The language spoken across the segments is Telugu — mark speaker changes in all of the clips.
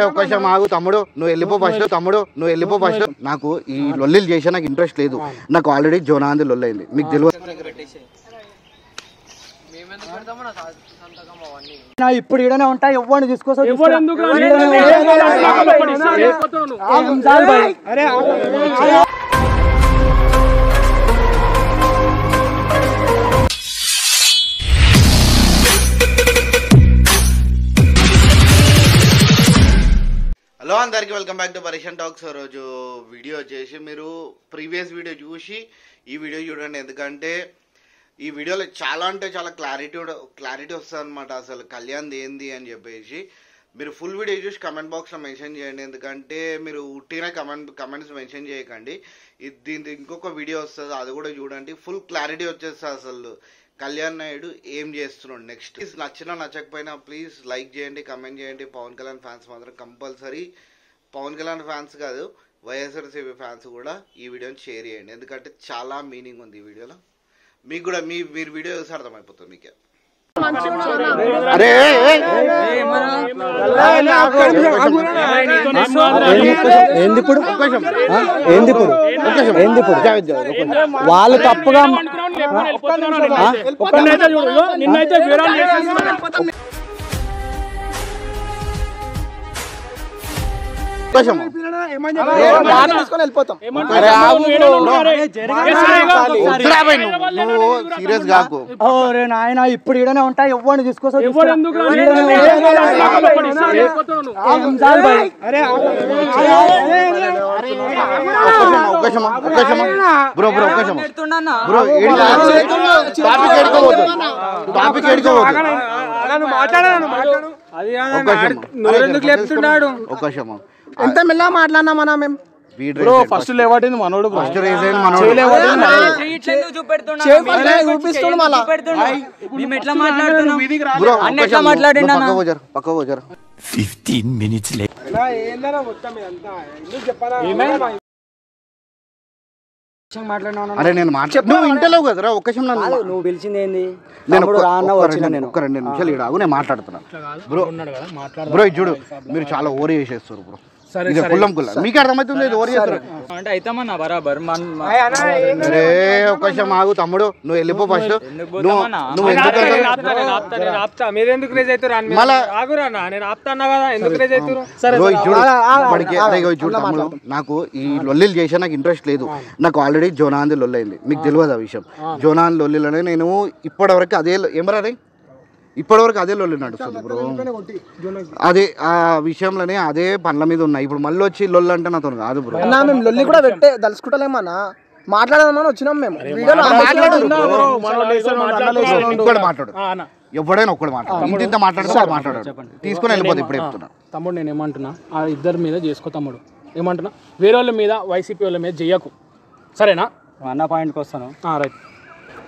Speaker 1: ఒకసారి ఆగు తమ్ముడు, నువ్వు వెళ్ళిపో ఫస్ట్. తమ్ముడు నువ్వు వెళ్ళిపో ఫస్ట్. నాకు ఈ లొల్లిలు చేసే నాకు ఇంట్రెస్ట్ లేదు. నాకు ఆల్రెడీ జోనాంది లొల్లి అయింది, మీకు తెలియదు.
Speaker 2: ఇప్పుడు ఇడనే ఉంటా, ఎవరిని తీసుకోవచ్చు.
Speaker 1: హలో అందరికి వెల్కమ్ బ్యాక్ టు పరేషన్ టాక్స్. రోజు వీడియో వచ్చేసి మీరు ప్రీవియస్ వీడియో చూసి ఈ వీడియో చూడండి, ఎందుకంటే ఈ వీడియోలో చాలా అంటే చాలా క్లారిటీ వస్తుంది అనమాట. అసలు కళ్యాణ్ ఏంది అని చెప్పేసి మీరు ఫుల్ వీడియో చూసి కమెంట్ బాక్స్లో మెన్షన్ చేయండి, ఎందుకంటే మీరు ఉట్టిన కమెంట్స్ మెన్షన్ చేయకండి. దీంతో ఇంకొక వీడియో వస్తుంది, అది కూడా చూడండి. ఫుల్ క్లారిటీ వచ్చేస్తుంది అసలు కళ్యాణ్ నాయుడు ఏం చేస్తున్నాడు నెక్స్ట్. ప్లీజ్ నచ్చినా నచ్చకపోయినా ప్లీజ్ లైక్ చేయండి, కమెంట్ చేయండి. పవన్ కళ్యాణ్ ఫ్యాన్స్ మాత్రం కంపల్సరీ, పవన్ కళ్యాణ్ ఫ్యాన్స్ కాదు వైఎస్ఆర్సీపీ ఫ్యాన్స్ కూడా ఈ వీడియోని షేర్ చేయండి, ఎందుకంటే చాలా మీనింగ్ ఉంది ఈ వీడియోలో. మీకు కూడా మీరు వీడియో చూసి అర్థమైపోతుంది మీకే.
Speaker 2: వాళ్ళు తప్పుగా
Speaker 3: నిన్నైతే
Speaker 1: సీరియస్ కాకు.
Speaker 2: నాయన ఇప్పుడు ఇడనే ఉంటా, ఎవరిని తీసుకోవచ్చు.
Speaker 4: ఎంత మెల్లగా మాట్లాడినా మనం మేము
Speaker 3: ఫస్ట్ లేవాటింది మనోడు,
Speaker 1: ఫస్ట్
Speaker 5: పక్క 15 minutes late.
Speaker 1: అరే నేను నువ్వు ఇంటలేవు కదరా. ఒక్కసారి
Speaker 2: నువ్వు పిలిచింది ఏంది?
Speaker 1: నేను ఒక 2 నిమిషాలు ఇక్కడ ఆగు, నేను మాట్లాడుతున్నా. బ్రో ఇది చూడు, మీరు చాలా ఓవర్ చేసేస్తారు బ్రో. మీకు అర్థమవుతుంది ఓవర్ చేస్తారు
Speaker 2: అంటే అయితామన్నా బరాబర్.
Speaker 1: ఒక్కసారి ఆగు తమ్ముడు, నువ్వు వెళ్ళిపో ఫస్ట్. నాకు ఈ లొల్లిలు చేసే నాకు ఇంట్రెస్ట్ లేదు. నాకు ఆల్రెడీ జోనాంది లొల్లి అయింది, మీకు తెలియదు ఆ విషయం. జోనాంది లొల్లిలోనే నేను ఇప్పటివరకు ఇప్పటివరకు అదే లొల్లి నడుస్తుంది బ్రో. అదే ఆ విషయంలోనే అదే పనుల మీద ఉన్నాయి. ఇప్పుడు మళ్ళీ వచ్చి లొల్లి అంటే నాతో కాదు బ్రో.
Speaker 4: మేము లొల్లి కూడా పెట్టే దలుచుకుంటలేమన్నా, మాట్లాడదామని వచ్చినాం మేము.
Speaker 1: మాట్లాడు, ఎవడైనా ఒక్కడు మాట్లాడు, ఇంత మాట్లాడితే మాట్లాడాడు, తీసుకుని వెళ్ళిపోతే ఇప్పుడు చెప్తున్నా.
Speaker 3: తమ్ముడు నేను ఏమంటున్నా, ఆ ఇద్దరి మీద చేసుకో తమ్ముడు. ఏమంటున్నా, వేరే వాళ్ళ మీద వైసీపీ వాళ్ళ మీద చెయ్యకు, సరేనా?
Speaker 2: అన్న పాయింట్కి వస్తాను.
Speaker 3: రైట్.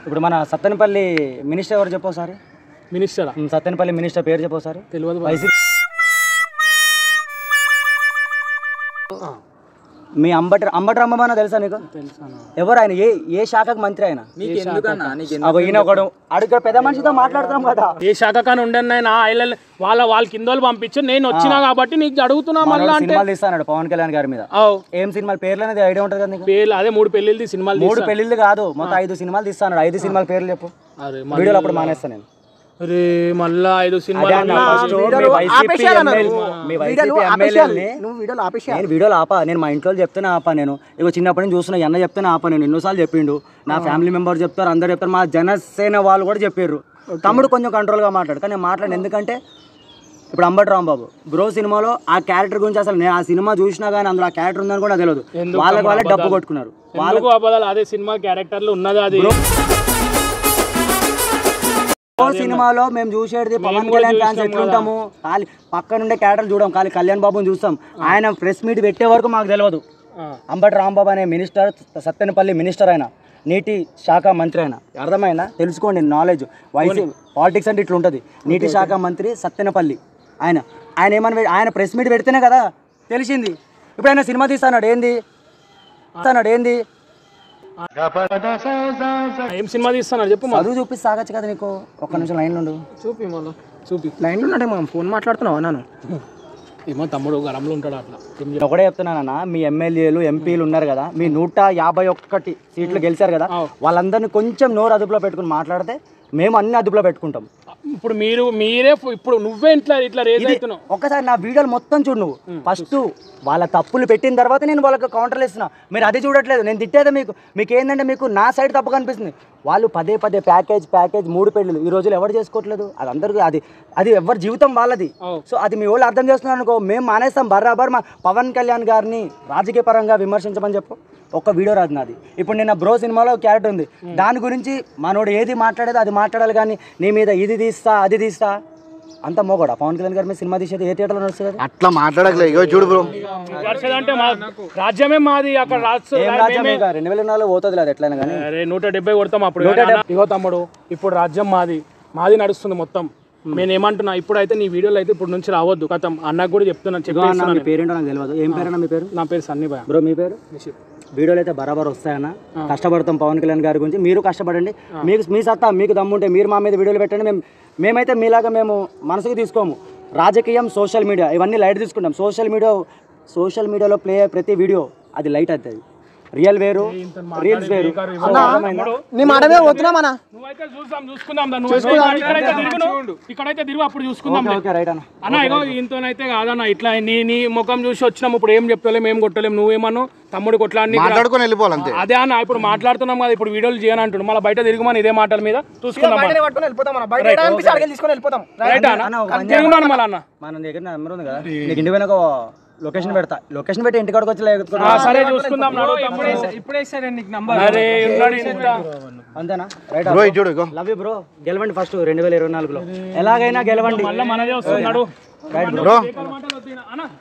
Speaker 2: ఇప్పుడు మన సత్తెనపల్లి మినిస్టర్ ఎవరు చెప్పు సార్?
Speaker 3: మినిస్టర్
Speaker 2: సత్తెనపల్లి మినిస్టర్ పేరు చెప్పు సార్.
Speaker 3: తెలియదు.
Speaker 2: మీ అంబటి రాంబాబు తెలుసా నీకు? ఎవరు ఆయన? ఏ శాఖకు మంత్రి ఆయన? ఈయన ఒకడు అడుగు పెద్ద మనిషితో మాట్లాడుతున్నాం కదా.
Speaker 3: ఏ శాఖ కానీ ఉండను వాళ్ళ కింద పంపించు, నేను వచ్చినా కాబట్టి నీకు అడుగుతున్నా. మళ్ళీ
Speaker 2: సినిమాలు తీస్తాడు పవన్ కళ్యాణ్ గారి మీద. ఏం సినిమాలు పేర్లు అనేది ఐడియా ఉంటుంది కదా?
Speaker 3: పేర్లు అదే 3 పెళ్లిళ్ళు సినిమాలు.
Speaker 2: 3 పెళ్లిళ్ళు కాదు, మొత్తం 5 సినిమాలు తీస్తాడు. 5 సినిమాల పేర్లు చెప్పు. వీడియోలో అప్పుడు మానేస్తా నేను.
Speaker 3: అరే మళ్ళా 5 సినిమాలు.
Speaker 2: వీడియోలు ఆపా, నేను మా ఇంట్లో చెప్తేనే ఆపా. నేను ఇక చిన్నప్పటి నుంచి చూస్తున్నా, అన్న చెప్తేనే ఆపా. నేను ఎన్నోసార్లు చెప్పిండు, నా ఫ్యామిలీ మెంబర్స్ చెప్తారు, అందరు చెప్తారు, మా జనసేన వాళ్ళు కూడా చెప్పారు. తమ్ముడు కొంచెం కంట్రోల్గా మాట్లాడు. కానీ నేను మాట్లాడు, ఎందుకంటే ఇప్పుడు అంబటి రాంబాబు బ్రో సినిమాలో ఆ క్యారెక్టర్ గురించి అసలు నేను ఆ సినిమా చూసినా కానీ అందులో ఆ క్యారెక్టర్ ఉందని కూడా తెలియదు. వాళ్ళే డబ్బు కొట్టుకున్నారు.
Speaker 3: అదే సినిమా క్యారెక్టర్లు ఉన్నది. అది
Speaker 2: సినిమాలో మేము చూసేది పవన్ కళ్యాణ్ ఫ్యాన్స్ ఎట్లుంటాము, ఖాళీ పక్క నుండే క్యారెక్టర్ చూడం, ఖాళీ కళ్యాణ్ బాబుని చూస్తాం. ఆయన ప్రెస్ మీట్ పెట్టే వరకు మాకు తెలియదు. అంబటి రాంబాబు అనే మినిస్టర్, సత్తెనపల్లి మినిస్టర్, ఆయన నీటి శాఖ మంత్రి. ఆయన అర్థమైనా తెలుసుకోండి, నాలెడ్జ్. వైసీపీ పాలిటిక్స్ అంటే ఇట్లా ఉంటుంది. నీటి శాఖ మంత్రి సత్తెనపల్లి ఆయన ఏమన్నా ఆయన ప్రెస్ మీట్ పెడితేనే కదా తెలిసింది. ఇప్పుడు ఆయన సినిమా తీస్తాడు ఏంది?
Speaker 3: ఏం సినిమా తీస్తాను చెప్పు.
Speaker 2: చదువు చూపిస్తే సాగచ్చు కదా నీకు. ఒక్క నిమిషం లైన్లో ఉండు.
Speaker 3: చూపి మళ్ళీ చూపి.
Speaker 4: లైన్లో ఉన్నట్టే మనం ఫోన్ మాట్లాడుతున్నావా?
Speaker 3: ఏమో తమ్ముడు గరంలో ఉంటాడు అట్లా.
Speaker 2: నేను ఒకటే చెప్తున్నానన్న, మీ ఎమ్మెల్యేలు ఎంపీలు ఉన్నారు కదా, మీ 151 సీట్లు గెలిచారు కదా, వాళ్ళందరినీ కొంచెం నోరు అదుపులో పెట్టుకుని మాట్లాడితే మేము అన్ని అదుపులో పెట్టుకుంటాం.
Speaker 3: ఇప్పుడు మీరే ఇప్పుడు నువ్వే ఇట్లా రేజ్ అవుతున్నావు.
Speaker 2: ఒక్కసారి నా వీడియోలు మొత్తం చూడు నువ్వు. ఫస్ట్ వాళ్ళ తప్పులు పెట్టిన తర్వాత నేను వాళ్ళకి కౌంటర్లు ఇస్తున్నా. మీరు అది చూడట్లేదు. నేను తిట్టేదే మీకు ఏంటంటే మీకు నా సైడ్ తప్పు కనిపిస్తుంది. వాళ్ళు పదే ప్యాకేజ్ 3 పెళ్ళిళ్ళు ఈ రోజులు ఎవరు చేసుకోవట్లేదు. అది అందరికీ అది ఎవరి జీవితం వాళ్ళది. సో అది మీ వాళ్ళు అర్థం చేస్తున్నారు అనుకో, మేము మానేస్తాం. బరాబర్ మా పవన్ కళ్యాణ్ గారిని రాజకీయ పరంగా విమర్శించమని చెప్పు. ఒక్క వీడియో రాదు నాది. ఇప్పుడు నిన్న బ్రో సినిమాలో క్యారెక్టర్ ఉంది, దాని గురించి మనోడు ఏది మాట్లాడేదో అది మాట్లాడాలి. కానీ నీ మీద ఇది తీస్తా అది తీస్తా అంత మోగడా పవన్ కళ్యాణ్ గారి మీద సినిమా తీసేది ఏ థియేటర్లో నడుస్తుంది?
Speaker 1: అట్లా మాట్లాడకలే. ఇగో చూడు బ్రో,
Speaker 3: అంటే రాజ్యమే మాది. అక్కడ
Speaker 2: 2024 పోతుంది లేదు ఎట్లయినా కానీ
Speaker 3: 170 కొడతాం అప్పుడు. ఇగో తమ్ముడు, ఇప్పుడు రాజ్యం మాది నడుస్తుంది మొత్తం. నేను ఏమంటున్నా, ఇప్పుడైతే నీ వీడియోలో అయితే ఇప్పుడు నుంచి రావద్దు. కథం అన్నకు కూడా చెప్తున్నా.
Speaker 2: మీ పేరేంటో నాకు తెలియదు. ఏం పేరన్నా మీ పేరు?
Speaker 3: నా పేరు సన్నీ భయ్య.
Speaker 2: బ్రో మీ పేరు? వీడియోలు అయితే బరాబర్ వస్తాయన్న. కష్టపడతాం పవన్ కళ్యాణ్ గారి గురించి. మీరు కష్టపడండి. మీ సత్తా మీకు దమ్ముంటే మీరు మా మీద వీడియోలు పెట్టండి. మేమైతే మీలాగా మేము మనసుకు తీసుకోము. రాజకీయం, సోషల్ మీడియా ఇవన్నీ లైట్ తీసుకుంటాం. సోషల్ మీడియాలో ప్లే అయ్యే ప్రతి వీడియో అది లైట్ అవుతుంది. రియల్ వేరు, రీల్స్ వేరు.
Speaker 4: నీ మాట మీద పోతున్నామన్నా.
Speaker 3: ఇక్కడైతే తిరుగు అప్పుడు చూసుకుందాం.
Speaker 2: రైట్ అన్న.
Speaker 3: అన్న ఇగో ఇంతనైతే కాదన్న, ఇట్లా నీ ముఖం చూసి వచ్చినాం. ఇప్పుడు ఏం చెప్తలేం, ఏం కొట్టలేం. నువ్వేమన్నా తమ్ముడు కొట్లాడి
Speaker 1: మాట్లాడుకొని వెళ్ళిపోవాలంతే.
Speaker 3: అదే అన్న, ఇప్పుడు మాట్లాడుతున్నాం కదా, ఇప్పుడు వీడియోలు చేయని అంటున్నాడు. మళ్ళీ బయట తిరుగుమని ఇదే మాటల మీద చూసుకుందాం.
Speaker 2: మన దగ్గర నెంబర్ ఉంది కదా, నీకు ఇంటి వెనక లొకేషన్ పెడతా. లొకేషన్ పెట్టి ఇంటికాడికి వచ్చి
Speaker 3: సరే చూసుకుందాం.
Speaker 2: అంతేనా? Right love you bro. గెలవండి ఫస్ట్ 2024లో ఎలాగైనా గెలవండి.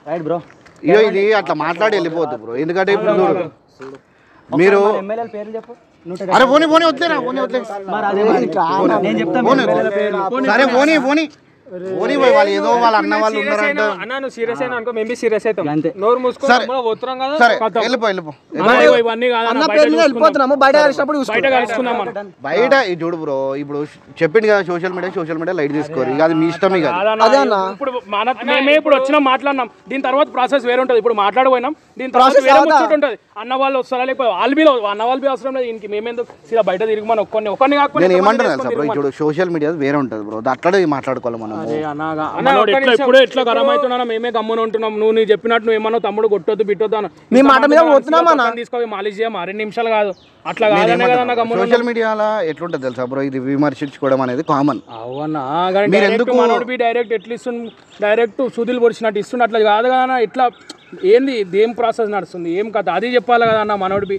Speaker 2: Right bro.
Speaker 1: ఇయో ఇది అట్లా మాట్లాడి వెళ్ళిపోద్దు బ్రో. ఎందుకంటే ఇప్పుడు మీరు
Speaker 2: ఎమ్మెల్యేల పేర్లు చెప్పు.
Speaker 1: అరే పోనీ వద్దులేరా, వద్దులే.
Speaker 2: నేను చెప్తాను.
Speaker 1: సరే పోనీ వాళ్ళు ఏదో వాళ్ళ అన్న వాళ్ళు ఉన్నారంట.
Speaker 3: సీరియస్ అయినా అనుకో, మేము సీరియస్ అవుతాం.
Speaker 2: అంతే.
Speaker 3: నోరు మూసుకొని
Speaker 1: సరే వెళ్ళిపో.
Speaker 3: ఇవన్నీ
Speaker 4: వెళ్ళిపోతున్నాము. బయట
Speaker 3: కలుసుకుందాం.
Speaker 1: బయట చూడు బ్రో, ఇప్పుడు చెప్పింది కదా సోషల్ మీడియా లైట్ తీసుకోరు. ఇక అది మీ ఇష్టమే కదా.
Speaker 3: ఇప్పుడు మేమే ఇప్పుడు వచ్చినా మాట్లాడినాం. దీని తర్వాత ప్రాసెస్ వేరే ఉంటుంది. ఇప్పుడు మాట్లాడిపోయినాం, దీని తర్వాత వేరే ముచ్చట ఉంటుంది. అన్న వాళ్ళు వస్తారా లేకపోతే అన్న వాళ్ళు అవసరం లేదు. ఇంక మేమేందుకు సీదా బయట తిరిగి ఒక్కరిని కాకుండా
Speaker 1: నేను ఏమంటాను తెలుసా బ్రో, ఇప్పుడు సోషల్ మీడియా వేరే ఉంటుంది బ్రో, అట్లా మాట్లాడుకోవాలి మనం.
Speaker 3: ఇప్పుడు ఎట్లా గరం అవుతున్నా, మేమే గమ్మున ఉంటున్నాం. నువ్వు చెప్పినట్టు నువ్వు ఏమన్నా తమ్ముడు కొట్టొద్దు బిట్టొద్దు అన్న,
Speaker 4: మీ మాట మీద పోతున్నామా?
Speaker 3: తీసుకోవాలి మాలిష్ చేయ 2 నిమిషాలు కాదు. అట్లా కాదనే కదా గమ్మున.
Speaker 1: సోషల్ మీడియాలో ఎట్లుంటుంది తెలుసా బ్రో, ఇది విమర్శించుకోవడం అనేది కామన్.
Speaker 3: అవునా? మనోడికి డైరెక్ట్ ఎట్లా ఇస్తుంది, డైరెక్ట్ సూదులు పొడిచినట్టు ఇస్తుంది. అట్లా కాదు కదా. ఇట్లా ఏంది ఏం ప్రాసెస్ నడుస్తుంది, ఏం కథ అది చెప్పాలి కదా అన్న. మనోడికి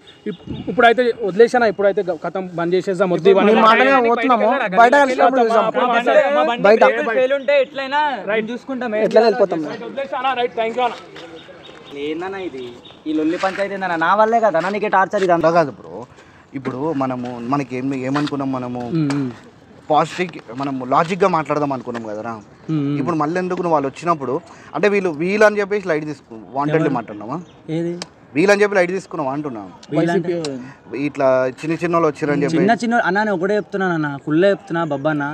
Speaker 3: ఇప్పుడైతే వదిలేసానా, ఇప్పుడైతే కథం బంద్ చేసేద్దాం.
Speaker 2: ఏందన్నా ఇది? ఈ లొల్లి పంచాయతీ ఏందన్నా? నా వల్లే కదా నీకే టార్చర్. ఇది అంతా
Speaker 1: కాదు బ్రో. ఇప్పుడు మనకి ఏమనుకున్నాం, మనము పాజిటివ్ మనం లాజిక్గా మాట్లాడదాం అనుకున్నాం కదరా. ఇప్పుడు మళ్ళీ ఎందుకు వాళ్ళు వచ్చినప్పుడు అంటే వీళ్ళు అని చెప్పేసి లైట్ వాంటెడ్లీ మాట్లాడినామా? వీళ్ళని చెప్పి లైట్ తీసుకున్నాం అంటున్నాం. ఇట్లా చిన్న వాళ్ళు వచ్చారని చెప్పి
Speaker 2: చిన్న అన్న నేను ఒకటే చెప్తున్నాను అన్న, ఫుల్లే చెప్తున్నా. బబ్బన్న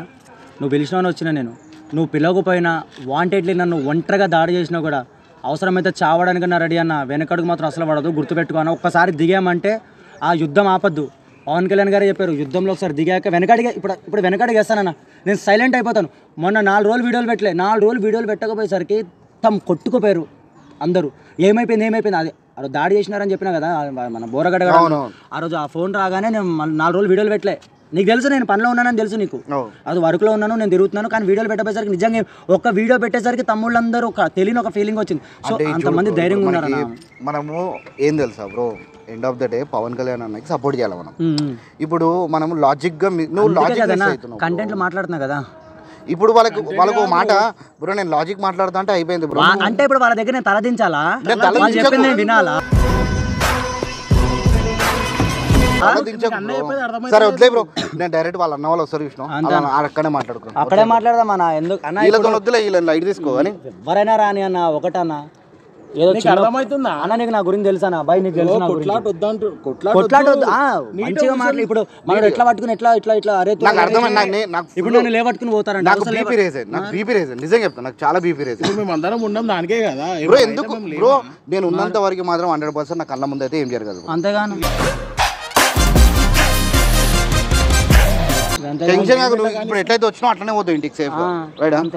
Speaker 2: నువ్వు పిలిచినావని వచ్చినా నేను, నువ్వు పిలవకపోయినా వాంటెడ్లీ నన్ను ఒంటరిగా దాడి చేసినా కూడా అవసరమైతే చావడానికన్నా రెడీ అన్న. వెనకడుగు మాత్రం అసలు పడదు, గుర్తుపెట్టుకున్నా. ఒక్కసారి దిగామంటే ఆ యుద్ధం ఆపద్దు. పవన్ కళ్యాణ్ గారే చెప్పారు, యుద్ధంలో ఒకసారి దిగాక వెనకడిగా ఇప్పుడు వెనకడిగా వేస్తానన్న, నేను సైలెంట్ అయిపోతాను. మొన్న 4 రోజులు వీడియోలు పెట్టలే. 4 రోజులు వీడియోలు పెట్టకపోయేసరికి కొట్టుకుపోయారు అందరూ. ఏమైపోయింది అది దాడి చేసినారని చెప్పినా కదా మన బోరగడ్డ. ఆ రోజు ఆ ఫోన్ రాగానే నేను 4 రోజులు వీడియోలు పెట్టలే. నీకు తెలుసు నేను పనిలో ఉన్నానని తెలుసు నీకు. అది వర్క్లో ఉన్నాను, నేను తిరుగుతున్నాను. కానీ వీడియోలు పెట్టేసరికి నిజంగా ఒక్క వీడియో పెట్టేసరికి తమ్ముళ్ళందరూ తెలియని ఒక ఫీలింగ్ వచ్చింది. సో అంతమంది ధైర్యంగా ఉన్నారు.
Speaker 1: మనము ఏం తెలుసా bro, end of the day Pawan Kalyan అన్నకి సపోర్ట్ చేయాలి మనం. ఇప్పుడు మనం లాజిక్గా
Speaker 2: కంటెంట్ మాట్లాడుతున్నా కదా.
Speaker 1: ఇప్పుడు వాళ్ళకు మాట బ్రో, నేను లాజిక్ మాట్లాడుతా అంటే అయిపోయింది బ్రో.
Speaker 2: అంటే ఇప్పుడు వాళ్ళ దగ్గర నేను తలదించాలా? చెప్పింది నేను వినాలా?
Speaker 1: సరే వద్దులే బ్రో, నేను డైరెక్ట్ వాళ్ళ అన్న వాళ్ళు వస్తారు చూసినా అక్కడే మాట్లాడుకున్నాను.
Speaker 2: అక్కడే మాట్లాడదాం అన్న. ఎందుకు అన్న
Speaker 1: వద్దులే, వీళ్ళని లైట్ తీసుకో అని
Speaker 2: ఎవరైనా రాని అన్న. ఒకటన్నా ఏదో
Speaker 6: నీకు అర్థమవుతుందా
Speaker 2: అన్న నీకు నా గురించి తెలుసా అబ్బాయి నీకు తెలుసు నా గురించి. కొట్లాట వద్దు. మంచిగా మాట్లాడు. ఇప్పుడు మనం ఎట్లా పట్టుకుని ఎట్లా ఇట్లా ఇట్లా అరే
Speaker 1: నాకు అర్థమైంది. ఇప్పుడు
Speaker 2: నన్ను లేవట్టుకుని పోతారంట.
Speaker 1: నాకు బీపీ రేజ్ నాకు బీపీ రేజ్ నిజంగా చెప్తాను. నాకు చాలా బీపీ రేజ్.
Speaker 6: మేము అందరం ఉన్నాం దానికే కదా
Speaker 1: బ్రో. ఎందుకు బ్రో? నేను ఉన్నంత వరకు మాత్రం 100% నా కళ్ళ ముందు అయితే ఏం జరగదు.
Speaker 2: అంతేగాను
Speaker 1: టెన్షన్ ఇప్పుడు ఎట్లయితే వచ్చినా అట్లనే పోతావు ఇంటికి సేఫ్ రైట్.